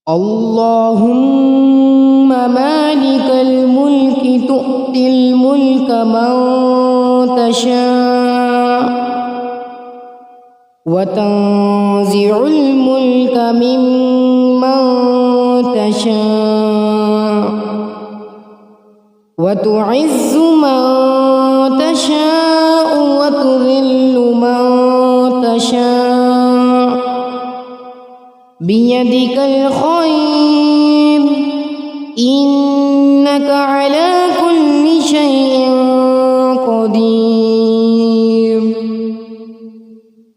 اللهم مالك الملك تؤتي الملك من تشاء وتنزع الملك ممن تشاء وتعز من تشاء وتذل من تشاء بيدك الخير إنك على كل شيء قدير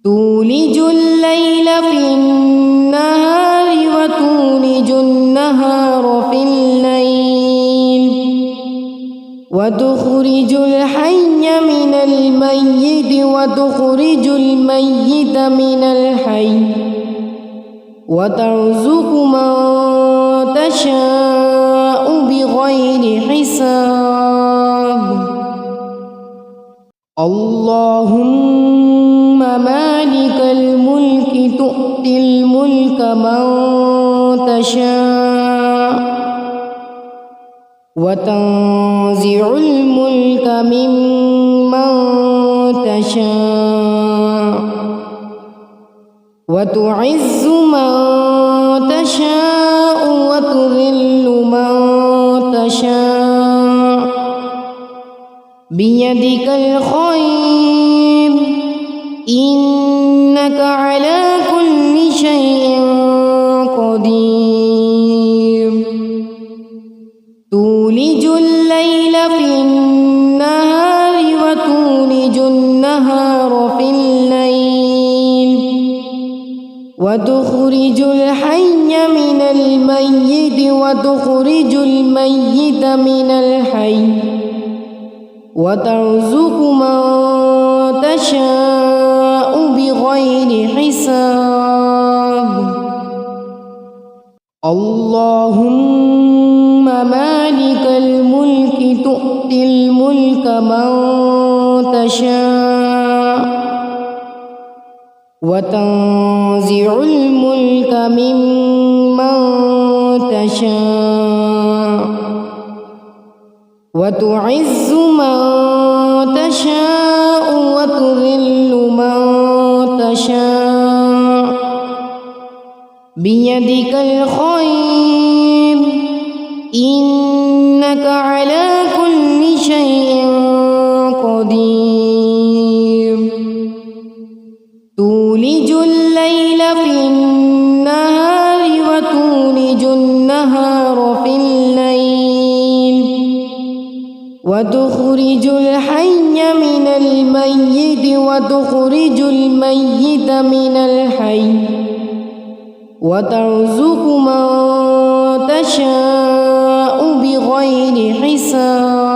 تولج الليل في النهار وتولج النهار في الليل وتخرج الحي من الميت وتخرج الميت من الحي وترزق من تشاء بغير حساب اللهم مالك الملك تؤتي الملك من تشاء وتنزع الملك ممن تشاء وتعز من تشاء وتذل من تشاء بيدك الخير إنك على كل شيء قدير تولج الليل في النهار وتولج النهار في الليل وتخرج الحي من الميت وتخرج الميت من الحي وترزق من تشاء بغير حساب اللهم مالك الملك تؤتي الملك من تشاء وتنزع الملك ممن تشاء وتعز من تشاء وتذل من تشاء بيدك الخير إنك على كل شيء قدير تولج الليل في النهار وتولج النهار في الليل وتخرج الحي من الميت وتخرج الميت من الحي وترزق من تشاء بغير حساب